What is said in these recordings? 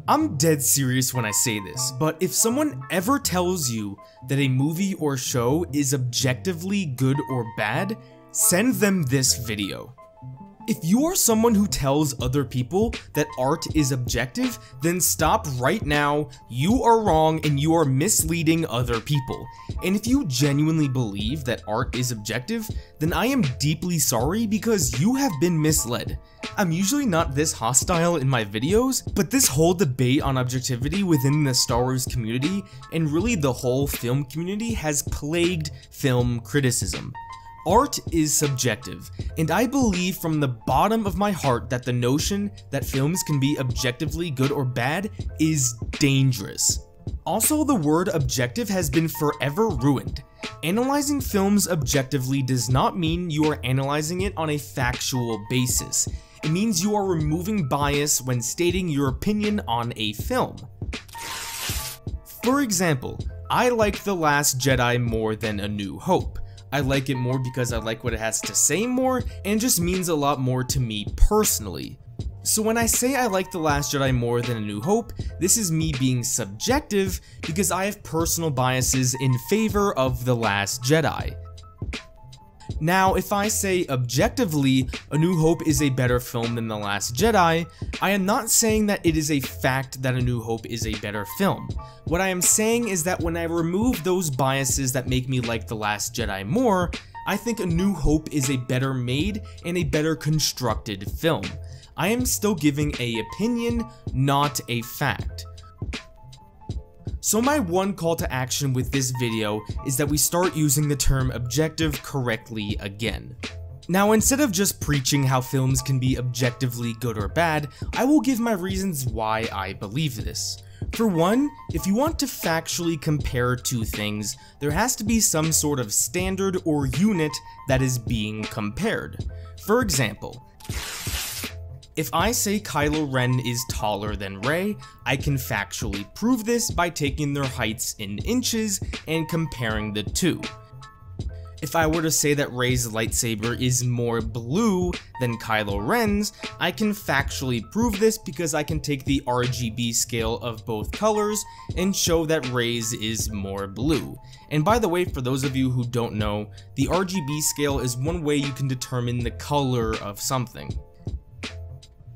I'm dead serious when I say this, but if someone ever tells you that a movie or show is objectively good or bad, send them this video. If you are someone who tells other people that art is objective, then stop right now. You are wrong and you are misleading other people. And if you genuinely believe that art is objective, then I am deeply sorry because you have been misled. I'm usually not this hostile in my videos, but this whole debate on objectivity within the Star Wars community, and really the whole film community, has plagued film criticism. Art is subjective, and I believe from the bottom of my heart that the notion that films can be objectively good or bad is dangerous. Also, the word objective has been forever ruined. Analyzing films objectively does not mean you are analyzing it on a factual basis. It means you are removing bias when stating your opinion on a film. For example, I like The Last Jedi more than A New Hope. I like it more because I like what it has to say more, and just means a lot more to me personally. So when I say I like The Last Jedi more than A New Hope, this is me being subjective because I have personal biases in favor of The Last Jedi. Now, if I say objectively A New Hope is a better film than The Last Jedi, I am not saying that it is a fact that A New Hope is a better film. What I am saying is that when I remove those biases that make me like The Last Jedi more, I think A New Hope is a better made and a better constructed film. I am still giving an opinion, not a fact. So my one call to action with this video is that we start using the term objective correctly again. Now, instead of just preaching how films can be objectively good or bad, I will give my reasons why I believe this. For one, if you want to factually compare two things, there has to be some sort of standard or unit that is being compared. For example, if I say Kylo Ren is taller than Rey, I can factually prove this by taking their heights in inches and comparing the two. If I were to say that Rey's lightsaber is more blue than Kylo Ren's, I can factually prove this because I can take the RGB scale of both colors and show that Rey's is more blue. And by the way, for those of you who don't know, the RGB scale is one way you can determine the color of something.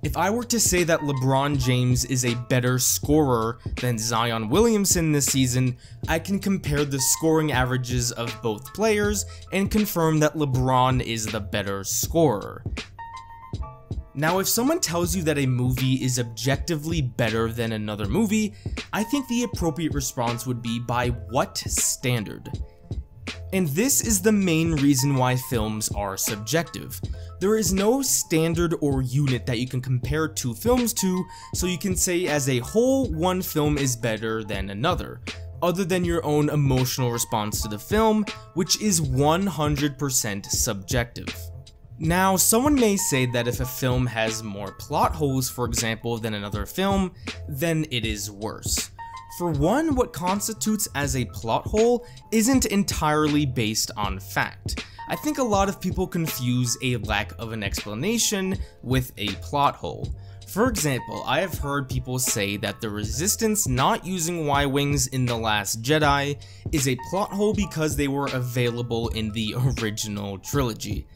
If I were to say that LeBron James is a better scorer than Zion Williamson this season, I can compare the scoring averages of both players and confirm that LeBron is the better scorer. Now, if someone tells you that a movie is objectively better than another movie, I think the appropriate response would be by what standard? And this is the main reason why films are subjective. There is no standard or unit that you can compare two films to, so you can say as a whole one film is better than another, other than your own emotional response to the film, which is 100% subjective. Now, someone may say that if a film has more plot holes, for example, than another film, then it is worse. For one, what constitutes as a plot hole isn't entirely based on fact. I think a lot of people confuse a lack of an explanation with a plot hole. For example, I have heard people say that the Resistance not using Y-Wings in The Last Jedi is a plot hole because they were available in the original trilogy.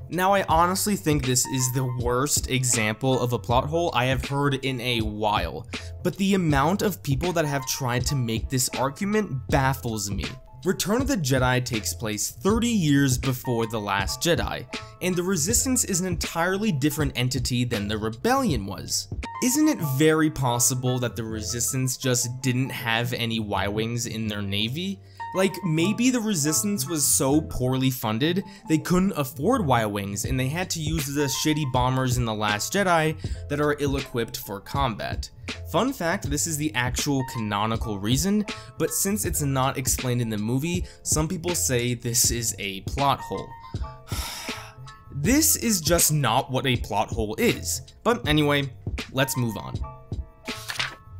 Now, I honestly think this is the worst example of a plot hole I have heard in a while, but the amount of people that have tried to make this argument baffles me. Return of the Jedi takes place 30 years before The Last Jedi, and the Resistance is an entirely different entity than the Rebellion was. Isn't it very possible that the Resistance just didn't have any Y-Wings in their navy? Like, maybe the Resistance was so poorly funded, they couldn't afford Y-Wings and they had to use the shitty bombers in The Last Jedi that are ill-equipped for combat. Fun fact, this is the actual canonical reason, but since it's not explained in the movie, some people say this is a plot hole. This is just not what a plot hole is. But anyway, let's move on.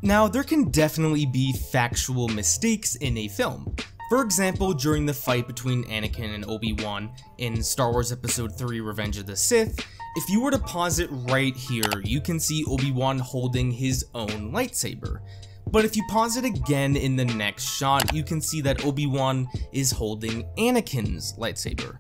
Now, there can definitely be factual mistakes in a film. For example, during the fight between Anakin and Obi-Wan in Star Wars Episode 3 Revenge of the Sith, If you were to pause it right here, you can see Obi-Wan holding his own lightsaber. But if you pause it again in the next shot, you can see that Obi-Wan is holding Anakin's lightsaber.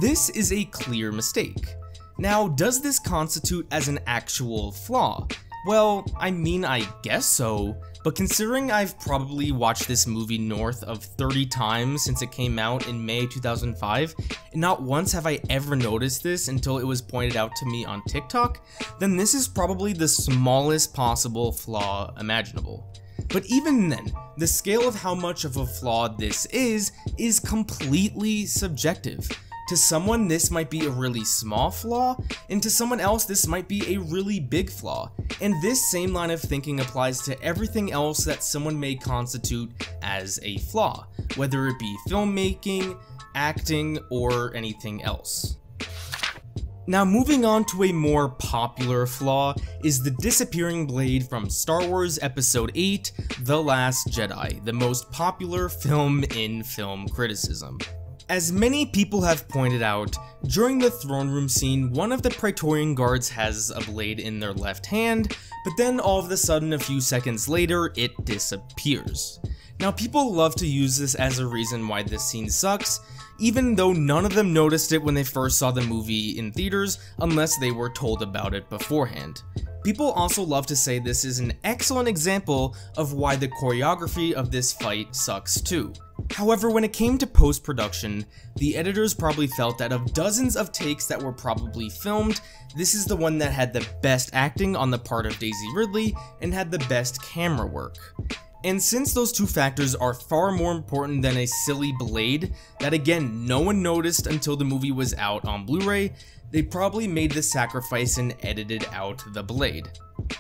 This is a clear mistake. Now, does this constitute as an actual flaw? Well, I mean, I guess so, but considering I've probably watched this movie north of 30 times since it came out in May 2005, and not once have I ever noticed this until it was pointed out to me on TikTok, then this is probably the smallest possible flaw imaginable. But even then, the scale of how much of a flaw this is completely subjective. To someone, this might be a really small flaw, and to someone else, this might be a really big flaw. And this same line of thinking applies to everything else that someone may constitute as a flaw, whether it be filmmaking, acting, or anything else. Now, moving on to a more popular flaw is the disappearing blade from Star Wars Episode VIII, The Last Jedi, the most popular film in film criticism. As many people have pointed out, during the throne room scene, one of the Praetorian guards has a blade in their left hand, but then all of a sudden, a few seconds later, it disappears. Now, people love to use this as a reason why this scene sucks, even though none of them noticed it when they first saw the movie in theaters, unless they were told about it beforehand. People also love to say this is an excellent example of why the choreography of this fight sucks too. However, when it came to post-production, the editors probably felt that of dozens of takes that were probably filmed, this is the one that had the best acting on the part of Daisy Ridley and had the best camera work. And since those two factors are far more important than a silly blade that again no one noticed until the movie was out on Blu-ray, they probably made the sacrifice and edited out the blade.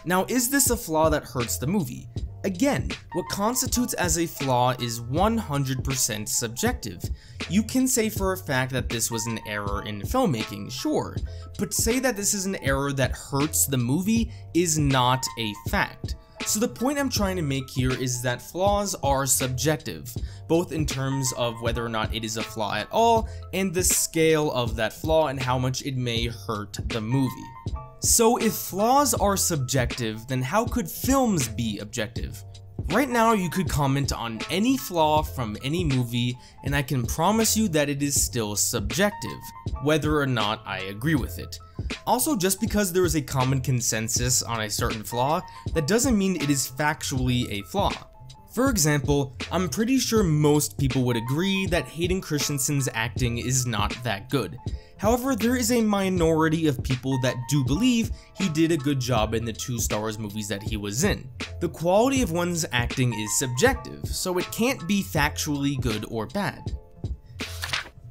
Now, is this a flaw that hurts the movie? Again, what constitutes as a flaw is 100% subjective. You can say for a fact that this was an error in filmmaking, sure, but say that this is an error that hurts the movie is not a fact. So the point I'm trying to make here is that flaws are subjective, both in terms of whether or not it is a flaw at all, and the scale of that flaw and how much it may hurt the movie. So if flaws are subjective, then how could films be objective? Right now, you could comment on any flaw from any movie, and I can promise you that it is still subjective, whether or not I agree with it. Also, just because there is a common consensus on a certain flaw, that doesn't mean it is factually a flaw. For example, I'm pretty sure most people would agree that Hayden Christensen's acting is not that good. However, there is a minority of people that do believe he did a good job in the 2 Star Wars movies that he was in. The quality of one's acting is subjective, so it can't be factually good or bad.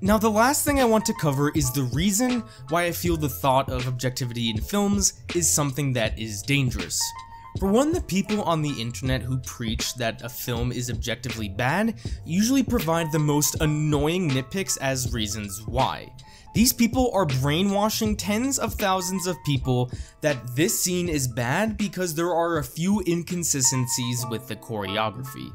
Now, the last thing I want to cover is the reason why I feel the thought of objectivity in films is something that is dangerous. For one, the people on the internet who preach that a film is objectively bad usually provide the most annoying nitpicks as reasons why. These people are brainwashing tens of thousands of people that this scene is bad because there are a few inconsistencies with the choreography.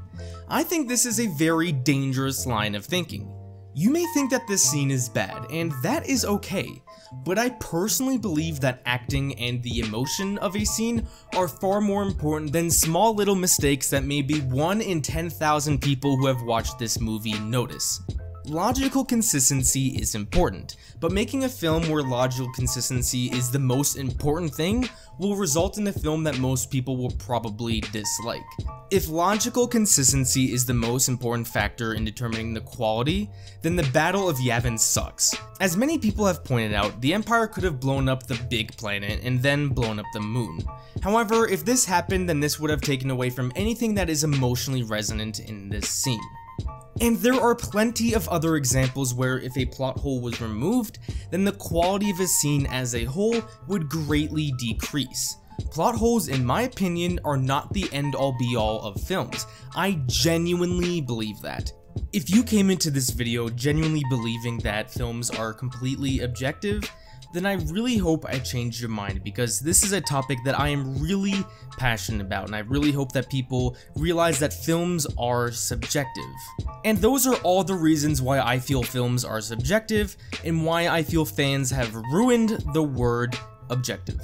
I think this is a very dangerous line of thinking. You may think that this scene is bad, and that is okay, but I personally believe that acting and the emotion of a scene are far more important than small little mistakes that maybe 1 in 10,000 people who have watched this movie notice. Logical consistency is important, but making a film where logical consistency is the most important thing will result in a film that most people will probably dislike. If logical consistency is the most important factor in determining the quality, then the Battle of Yavin sucks. As many people have pointed out, the Empire could have blown up the big planet and then blown up the moon. However, if this happened, then this would have taken away from anything that is emotionally resonant in this scene. And there are plenty of other examples where if a plot hole was removed, then the quality of a scene as a whole would greatly decrease. Plot holes, in my opinion, are not the end-all be-all of films. I genuinely believe that. If you came into this video genuinely believing that films are completely objective, then I really hope I changed your mind, because this is a topic that I am really passionate about, and I really hope that people realize that films are subjective. And those are all the reasons why I feel films are subjective, and why I feel fans have ruined the word objective.